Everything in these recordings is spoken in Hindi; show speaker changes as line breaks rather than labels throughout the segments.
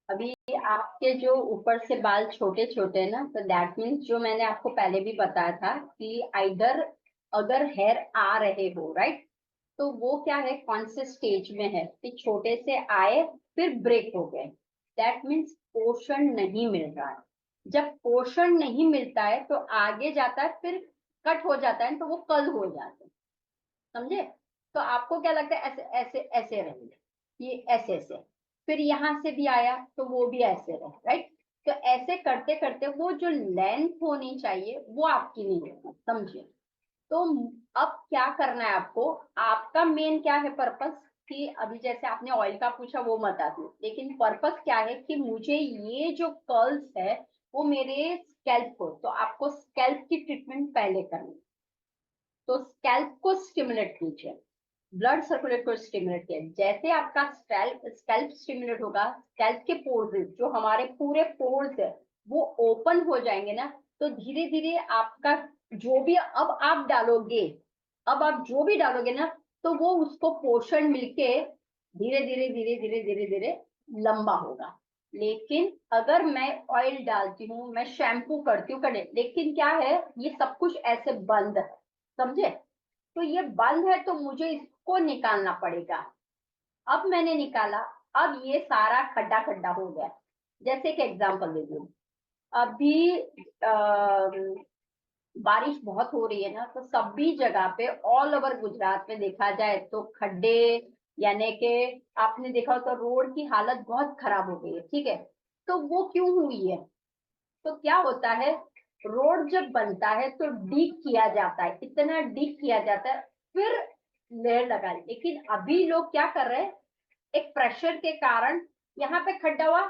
अभी आपके जो ऊपर से बाल छोटे छोटे हैं ना, तो दैट मीन्स जो मैंने आपको पहले भी बताया था कि आइदर अगर हेयर आ रहे हो, राइट, तो वो क्या है, कौन से स्टेज में है कि छोटे से आए फिर ब्रेक हो गए। दैट मीन्स पोषण नहीं मिल रहा है। जब पोषण नहीं मिलता है तो आगे जाता है, फिर कट हो जाता है तो वो कल हो जाते हैं। समझे? तो आपको क्या लगता है, ऐसे ऐसे ऐसे रहेंगे, ये ऐसे ऐसे, फिर यहां से भी आया तो वो भी ऐसे रहे, राइट। तो ऐसे करते करते वो जो लेंथ होनी चाहिए वो आपकी नहीं होगी, समझिए। तो अब क्या करना है आपको, आपका मेन क्या है पर्पस, कि अभी जैसे आपने ऑयल का पूछा वो मत आती, लेकिन पर्पस क्या है कि मुझे ये जो कर्ल्स है वो मेरे स्कैल्प को, तो आपको स्कैल्प की ट्रीटमेंट पहले करनी। तो स्कैल्प को स्टिमुलेट कीजिए, ब्लड सर्कुलेट को स्टिमुलेट किया। जैसे आपका स्कैल्प स्कैल्प स्टिमुलेट होगा, स्कैल्प के पोर्स, जो हमारे पूरे पोर्स है, वो ओपन हो जाएंगे ना, तो धीरे धीरे आपका जो भी अब आप डालोगे, अब आप जो भी डालोगे ना, तो वो उसको पोषण मिलके धीरे धीरे धीरे धीरे धीरे धीरे लंबा होगा। लेकिन अगर मैं ऑयल डालती हूँ, मैं शैम्पू करती हूँ, करे, लेकिन क्या है, ये सब कुछ ऐसे बंद है, समझे? तो ये बंद है तो मुझे इसको निकालना पड़ेगा। अब मैंने निकाला, अब ये सारा खड्डा खड्डा हो गया। जैसे कि एग्जांपल दे दूं, अभी बारिश बहुत हो रही है ना, तो सभी जगह पे ऑल ओवर गुजरात में देखा जाए तो खड्डे, यानी कि आपने देखा हो तो रोड की हालत बहुत खराब हो गई है, ठीक है। तो वो क्यों हुई है? तो क्या होता है, रोड जब बनता है तो डीप किया जाता है, इतना डीप किया जाता है, फिर लेयर लगा, लेकिन अभी लोग क्या कर रहे हैं, एक प्रेशर के कारण यहाँ पे खड्डा हुआ,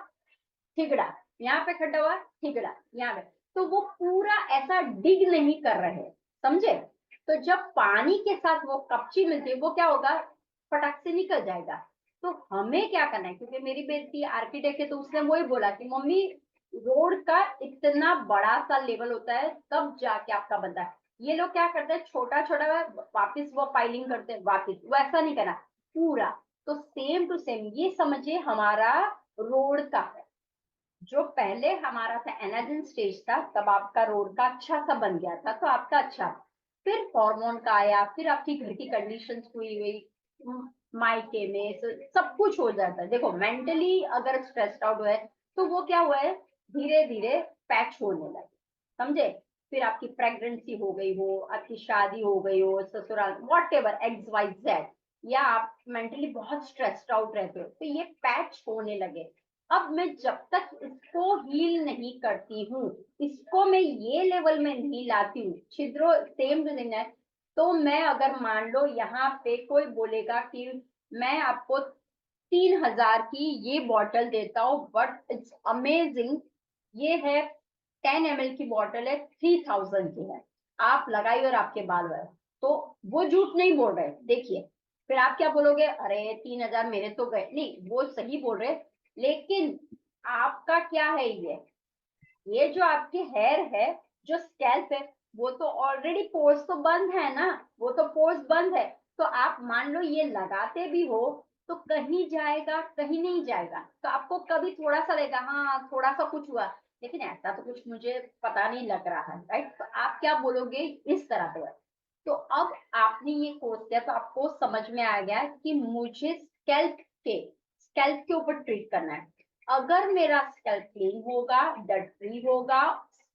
ठिगड़ा, यहाँ पे खड्डा हुआ, ठिगड़ा, यहाँ पे, तो वो पूरा ऐसा डिग नहीं कर रहे, समझे? तो जब पानी के साथ वो कपची मिलती है, वो क्या होगा, फटाक से निकल जाएगा। तो हमें क्या करना है, क्योंकि मेरी बेटी आर्किटेक्ट है, तो उसने वही बोला कि मम्मी, रोड का इतना बड़ा सा लेवल होता है तब जाके आपका बनता है। ये लोग क्या करते हैं, छोटा छोटा वापिस वो पाइलिंग करते हैं, वापिस वो ऐसा नहीं करना पूरा। तो सेम टू सेम ये समझिए हमारा रोड का है। जो पहले हमारा था एनाजिन स्टेज था, तब आपका रोड का अच्छा सा बन गया था, तो आपका अच्छा। फिर हार्मोन का आया, फिर आपकी घर की कंडीशन हुई हुई, मायके में सब कुछ हो जाता है। देखो मेंटली अगर स्ट्रेस्ड आउट है तो वो क्या हुआ है, धीरे धीरे पैच होने लगे, समझे? फिर आपकी प्रेगनेंसी हो गई हो, आपकी शादी हो गई हो, ससुराल, whatever X Y Z, या आप मेंटली बहुत स्ट्रेस्ड आउट रहते हो, तो ये पैच होने लगे। अब मैं जब तक इसको हील नहीं करती हूँ, इसको मैं ये लेवल में नहीं लाती हूँ, छिद्रों सेम टू सेम है, तो मैं अगर मान लो यहाँ पे कोई बोलेगा कि मैं आपको 3,000 की ये बॉटल देता हूँ, बट इट्स अमेजिंग, ये है 10 ml की बॉटल है, 3,000 की है, आप लगाइए और आपके बाल बढ़े, तो वो झूठ नहीं बोल रहे, देखिए। फिर आप क्या बोलोगे, अरे 3,000 मेरे तो गए, नहीं वो सही बोल रहे, लेकिन आपका क्या है, ये जो आपकी हेयर है, जो स्कैल्प है, वो तो ऑलरेडी पोर्स तो बंद है ना, वो तो पोर्स बंद है। तो आप मान लो ये लगाते भी हो तो कहीं जाएगा, कहीं नहीं जाएगा, तो आपको कभी थोड़ा सा लगेगा, हाँ थोड़ा सा कुछ हुआ, लेकिन ऐसा तो कुछ मुझे पता नहीं लग रहा है, राइट। तो आप क्या बोलोगे, इस तरह से। तो अब आपने ये कोर्स किया तो आपको समझ में आ गया कि मुझे स्कैल्प के ऊपर ट्रीट करना है। अगर मेरा स्कैल्प क्लीन होगा, डट फ्री होगा,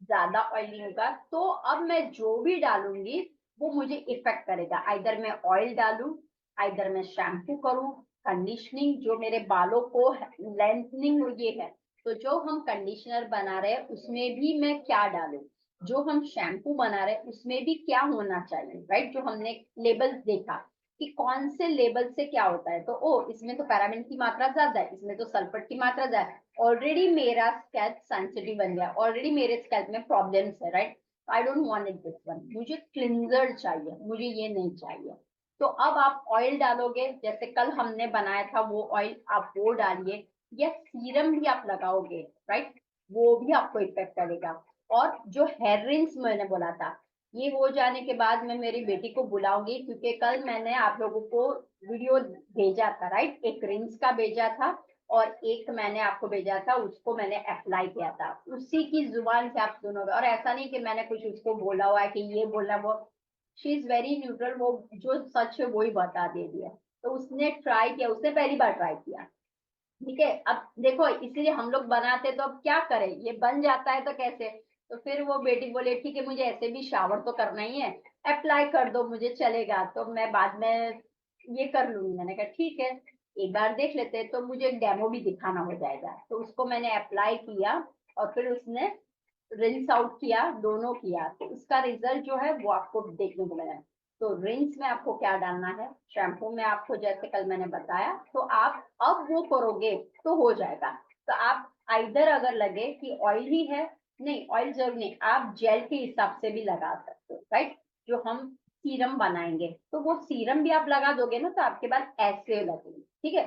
ज्यादा ऑयली होगा, तो अब मैं जो भी डालूंगी वो मुझे इफेक्ट करेगा। आइदर मैं ऑयल डालूं, आइदर मैं शैम्पू करूं, कंडीशनिंग, जो मेरे बालों को लेंथनिंग ये है, तो जो हम कंडीशनर बना रहे हैं उसमें भी मैं क्या डालूं, जो हम शैम्पू बना रहे हैं उसमें भी क्या होना चाहिए, राइट। जो हमने लेबल देखा कि कौन से लेबल से क्या होता है, तो ओ इसमें तो पैराबेन की मात्रा ज्यादा है, इसमें तो सल्फर की मात्रा ज्यादा है, ऑलरेडी मेरा स्कैल्प सेंसिटिव बन गया, ऑलरेडी मेरे स्कैल्प में प्रॉब्लम्स है, right. I don't want it this one, मुझे क्लिंजर चाहिए, मुझे ये नहीं चाहिए। तो अब आप ऑयल डालोगे, जैसे कल हमने बनाया था वो ऑयल, आप वो डालिए, या सीरम भी आप लगाओगे, राइट, वो भी आपको इफेक्ट करेगा। और जो हेयर रिंस मैंने बोला था, ये हो जाने के बाद मैं मेरी बेटी को बुलाऊंगी, क्योंकि कल मैंने आप लोगों को वीडियो भेजा था, राइट, एक रिंस का भेजा था, और एक मैंने आपको भेजा था, उसको मैंने अप्लाई किया था, उसी की जुबान से आप सुनोगे। और ऐसा नहीं कि मैंने कुछ उसको बोला हुआ है कि ये बोलना वो, शी इज वेरी न्यूट्रल, वो जो सच है वो ही बता दे रही है। तो उसने ट्राई किया, उसने पहली बार ट्राई किया, ठीक है। अब देखो इसीलिए हम लोग बनाते, तो अब क्या करें, ये बन जाता है तो कैसे। तो फिर वो बेटी बोले ठीक है, मुझे ऐसे भी शावर तो करना ही है, अप्लाई कर दो, मुझे चलेगा, तो मैं बाद में ये कर लूंगी। मैंने कहा ठीक है, एक बार देख लेते हैं, तो मुझे एक डेमो भी दिखाना हो जाएगा। तो उसको मैंने अप्लाई किया, और फिर उसने रिंस आउट किया, दोनों किया, तो उसका रिजल्ट जो है वो आपको देखने को मिला। तो रिंस में आपको क्या डालना है, शैम्पू में आपको जैसे कल मैंने बताया, तो आप अब वो करोगे तो हो जाएगा। तो आप आइदर अगर लगे कि ऑयल ही है, नहीं ऑयल जरूर नहीं, आप जेल के हिसाब से भी लगा सकते हो, राइट। जो हम सीरम बनाएंगे, तो वो सीरम भी आप लगा दोगे ना, तो आपके बाद ऐसे लगेगी, ठीक है।